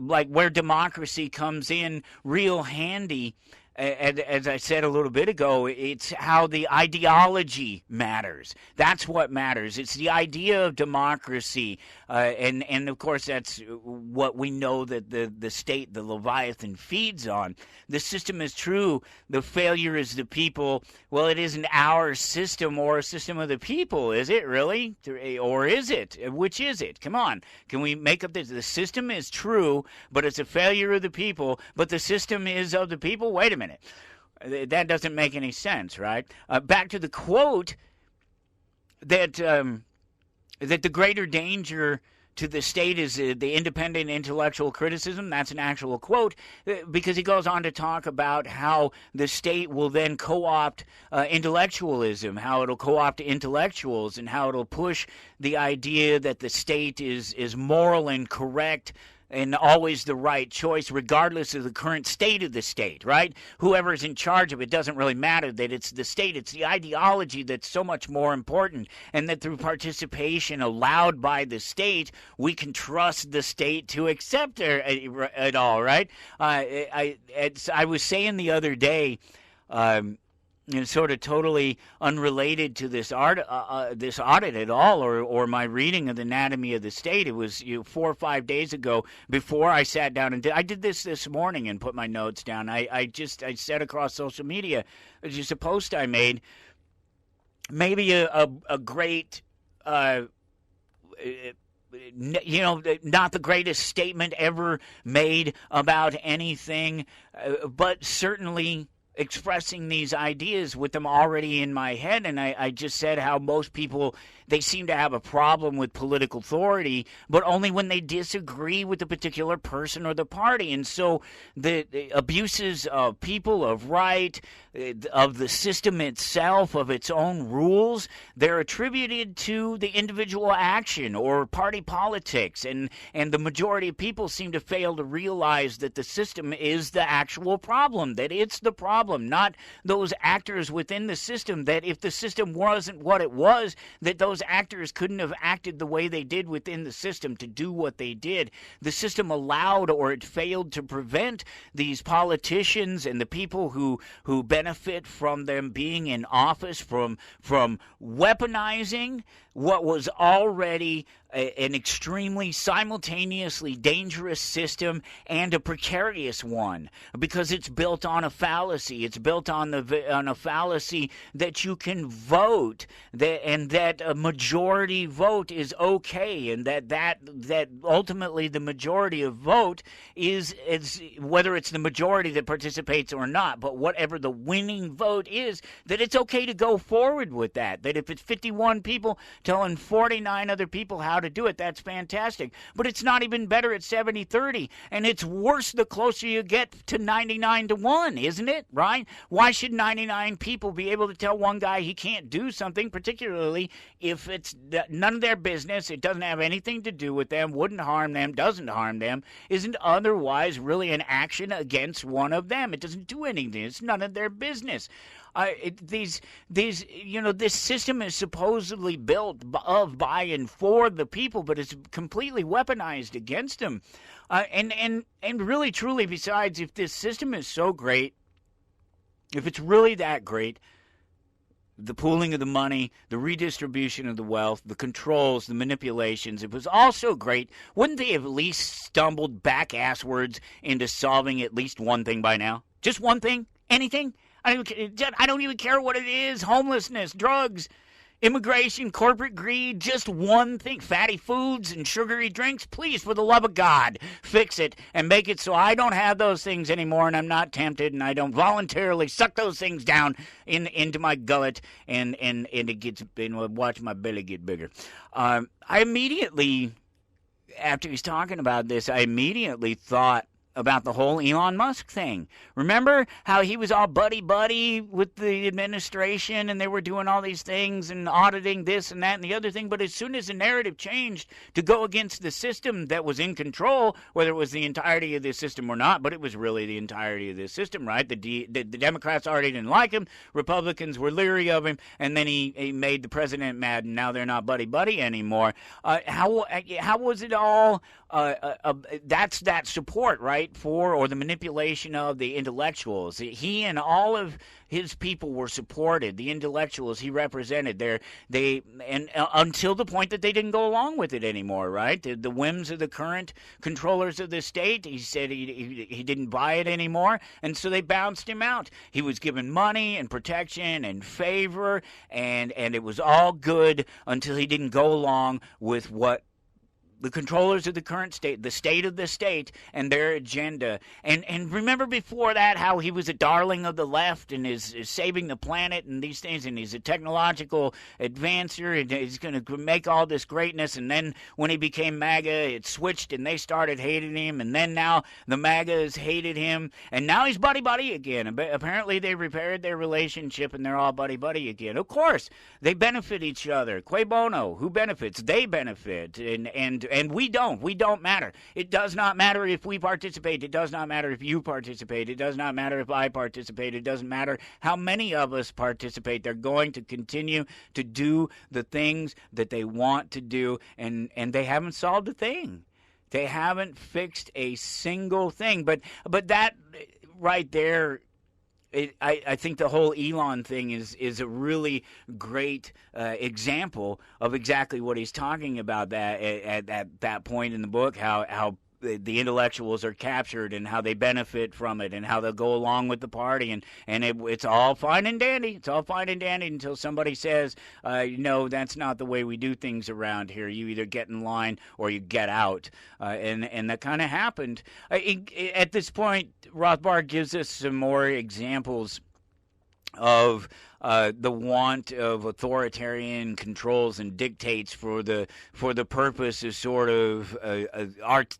like where democracy comes in real handy. And as I said a little bit ago, it's how the ideology matters. That's what matters. It's the idea of democracy. And of course, that's what we know that the state, the Leviathan, feeds on. The system is true. The failure is the people. Well, it isn't our system or a system of the people, is it really? Or is it? Which is it? Come on. Can we make up this? The system is true, but it's a failure of the people, but the system is of the people? Wait a minute. That doesn't make any sense, right? Back to the quote that the greater danger to the state is the independent intellectual criticism. That's an actual quote, because he goes on to talk about how the state will then co-opt intellectualism, how it'll co-opt intellectuals, and how it'll push the idea that the state is moral and correct and always the right choice, regardless of the current state of the state, right? Whoever's in charge of it doesn't really matter, that it's the state. It's the ideology that's so much more important, and that through participation allowed by the state, we can trust the state to accept it all, right? I was saying the other day, sort of totally unrelated to this audit at all, or my reading of the Anatomy of the State. It was 4 or 5 days ago, before I sat down and I did this morning and put my notes down. I said across social media, just a post I made, maybe a great, not the greatest statement ever made about anything, but certainly expressing these ideas with them already in my head, and I just said how most people, they seem to have a problem with political authority, but only when they disagree with the particular person or the party. And so the abuses of people, of right, of the system itself, of its own rules, they're attributed to the individual action or party politics, and the majority of people seem to fail to realize that the system is the actual problem, that it's the problem, not those actors within the system, that if the system wasn't what it was, that those actors couldn't have acted the way they did within the system to do what they did. The system allowed, or it failed to prevent, these politicians and the people who benefit from them being in office from weaponizing what was already an extremely simultaneously dangerous system and a precarious one, because it's built on a fallacy. It's built on a fallacy that you can vote, and that a majority vote is okay, and that ultimately the majority of vote is whether it's the majority that participates or not, but whatever the winning vote is, that it's okay to go forward with that. That if it's 51 people telling 49 other people how to do it, that's fantastic. But it's not even better at 70-30, and it's worse the closer you get to 99-1, isn't it? Right? Why should 99 people be able to tell one guy he can't do something, particularly if it's none of their business, it doesn't have anything to do with them, wouldn't harm them, doesn't harm them, isn't otherwise really an action against one of them? It doesn't do anything. It's none of their business. This system is supposedly built of, by, and for the people, but it's completely weaponized against them. And really, truly, besides, if this system is so great, if it's really that great, the pooling of the money, the redistribution of the wealth, the controls, the manipulations, it was all so great, wouldn't they have at least stumbled back-asswards into solving at least one thing by now? Just one thing? Anything? I don't even care what it is. Homelessness, drugs, immigration, corporate greed, just one thing. Fatty foods and sugary drinks. Please, for the love of God, fix it and make it so I don't have those things anymore, and I'm not tempted, and I don't voluntarily suck those things down into my gullet, and it gets, watch my belly get bigger. I immediately, after he's talking about this, I immediately thought about the whole Elon Musk thing. Remember how he was all buddy-buddy with the administration, and they were doing all these things and auditing this and that and the other thing, but as soon as the narrative changed to go against the system that was in control, whether it was the entirety of the system or not, but it was really the entirety of the system, right? The Democrats already didn't like him, Republicans were leery of him, and then he made the president mad, and now they're not buddy-buddy anymore. How was it all... that's that support, right, for, or the manipulation of the intellectuals. He and all of his people were supported. The intellectuals he represented, until the point that they didn't go along with it anymore, right? The whims of the current controllers of the state. He said he didn't buy it anymore, and so they bounced him out. He was given money and protection and favor, and it was all good until he didn't go along with what the controllers of the current state, the state of the state, and their agenda. And remember before that how he was a darling of the left and is saving the planet and these things, and he's a technological advancer, and he's going to make all this greatness. And then when he became MAGA, it switched, and they started hating him. And then now the MAGAs hated him, and now he's buddy-buddy again. Apparently they repaired their relationship, and they're all buddy-buddy again. Of course, they benefit each other. Cui bono, who benefits? They benefit, and we don't. We don't matter. It does not matter if we participate. It does not matter if you participate. It does not matter if I participate. It doesn't matter how many of us participate. They're going to continue to do the things that they want to do, and they haven't solved a thing. They haven't fixed a single thing. But that right there, I think the whole Elon thing is a really great example of exactly what he's talking about. That at that point in the book, how the intellectuals are captured and how they benefit from it and how they'll go along with the party, and it's all fine and dandy. It's all fine and dandy until somebody says, no, that's not the way we do things around here. You either get in line or you get out, and that kind of happened. At this point, Rothbard gives us some more examples of the want of authoritarian controls and dictates for the purpose of sort of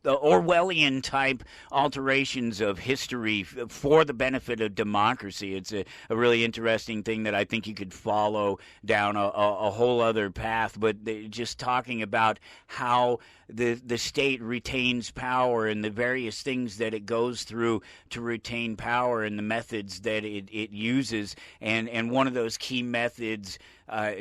Orwellian type alterations of history for the benefit of democracy. It's a really interesting thing that I think you could follow down a whole other path, but just talking about how the state retains power and the various things that it goes through to retain power and the methods that it uses, and one of those key methods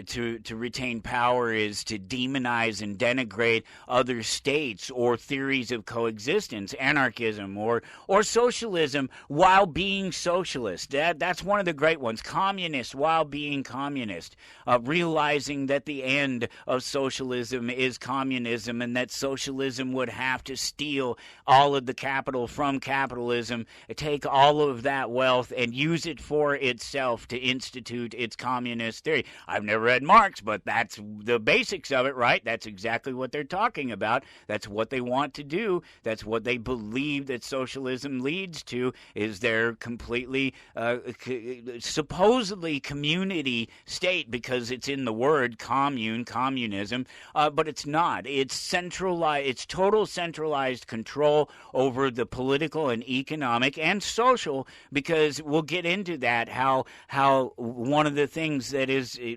to retain power is to demonize and denigrate other states or theories of coexistence, anarchism or socialism while being socialist. That's one of the great ones. Communist while being communist, realizing that the end of socialism is communism and that socialism would have to steal all of the capital from capitalism, take all of that wealth and use it for itself to institute its communist theory. I've never read Marx, but that's the basics of it, right? That's exactly what they're talking about. That's what they want to do. That's what they believe that socialism leads to, is their completely supposedly community state, because it's in the word communism, but it's not. It's centralized. It's total centralized control over the political and economic and social, because we'll get into that, how one of the things that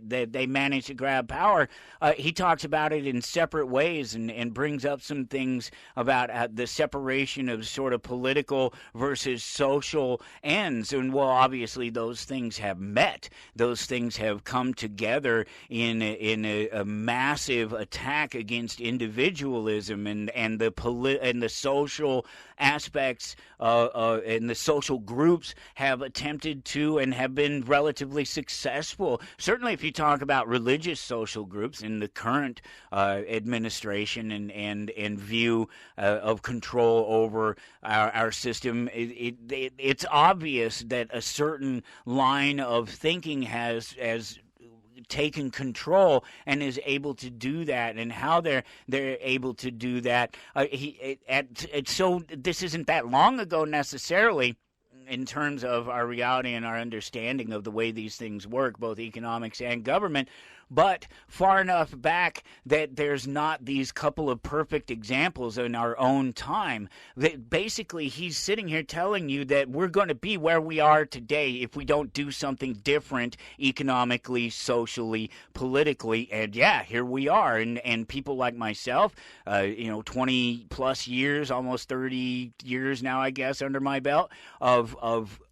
they manage to grab power, he talks about it in separate ways and brings up some things about the separation of sort of political versus social ends. And well, obviously those things have met. Those things have come together in a massive attack against individualism and the social aspects and the social groups have attempted to and have been relatively successful. Certainly if you talk about religious social groups in the current administration and view of control over our system, it's obvious that a certain line of thinking has taken control and is able to do that, and how they're able to do that. So this isn't that long ago necessarily, in terms of our reality and our understanding of the way these things work, both economics and government, but far enough back that there's not these couple of perfect examples in our own time. That basically, he's sitting here telling you that we're going to be where we are today if we don't do something different economically, socially, politically. And yeah, here we are. And people like myself, 20 plus years, almost 30 years now, I guess, under my belt of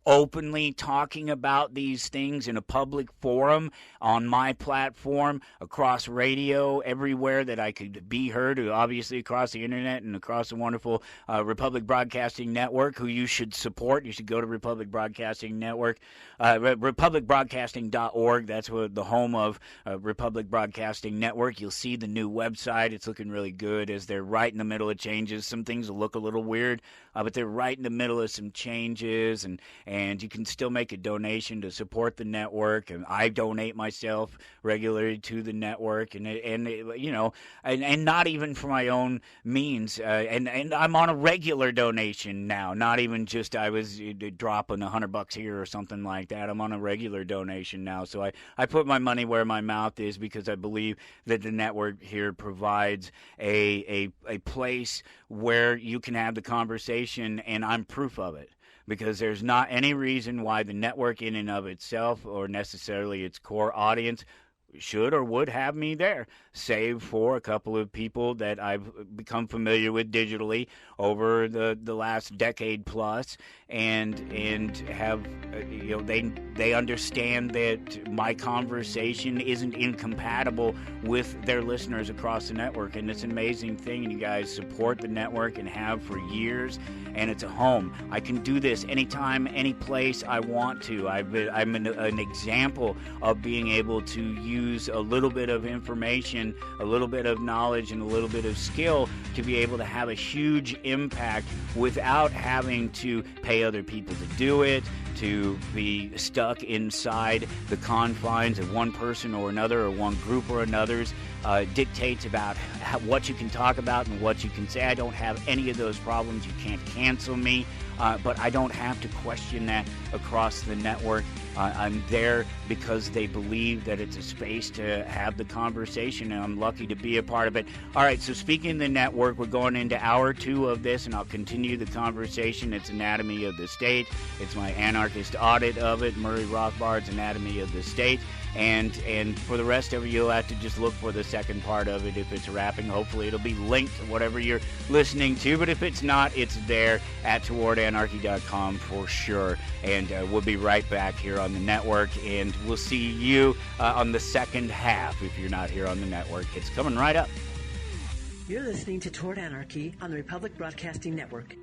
openly talking about these things in a public forum, on my platform, across radio, everywhere that I could be heard, obviously across the internet and across the wonderful Republic Broadcasting Network, who you should support. You should go to Republic Broadcasting Network, republicbroadcasting.org. That's the home of Republic Broadcasting Network. You'll see the new website. It's looking really good as they're right in the middle of changes. Some things will look a little weird, but they're right in the middle of some changes, and you can still make a donation to support the network. And I donate myself regularly to the network, and not even for my own means. And I'm on a regular donation now, not even just I was dropping $100 here or something like that. I'm on a regular donation now. So I put my money where my mouth is, because I believe that the network here provides a place where you can have the conversation, and I'm proof of it. Because there's not any reason why the network in and of itself, or necessarily its core audience, should or would have me there, save for a couple of people that I've become familiar with digitally over the last decade plus, and have they understand that my conversation isn't incompatible with their listeners across the network. And it's an amazing thing, and you guys support the network and have for years, and it's a home. I can do this anytime, any place I want to. I'm an example of being able to use use a little bit of information, a little bit of knowledge, and a little bit of skill to be able to have a huge impact without having to pay other people to do it, to be stuck inside the confines of one person or another, or one group or another's dictates about what you can talk about and what you can say. I don't have any of those problems. You can't cancel me, but I don't have to question that across the network. I'm there because they believe that it's a space to have the conversation, and I'm lucky to be a part of it. All right, so speaking of the network, we're going into hour 2 of this, and I'll continue the conversation. It's Anatomy of the State. It's my Anarchist Audit of it, Murray Rothbard's Anatomy of the State. And for the rest of it, you'll have to just look for the second part of it if it's wrapping. Hopefully it'll be linked to whatever you're listening to, but if it's not, it's there at towardanarchy.com for sure. And we'll be right back here on the network, and we'll see you on the second half if you're not here on the network. It's coming right up. You're listening to Toward Anarchy on the Republic Broadcasting Network.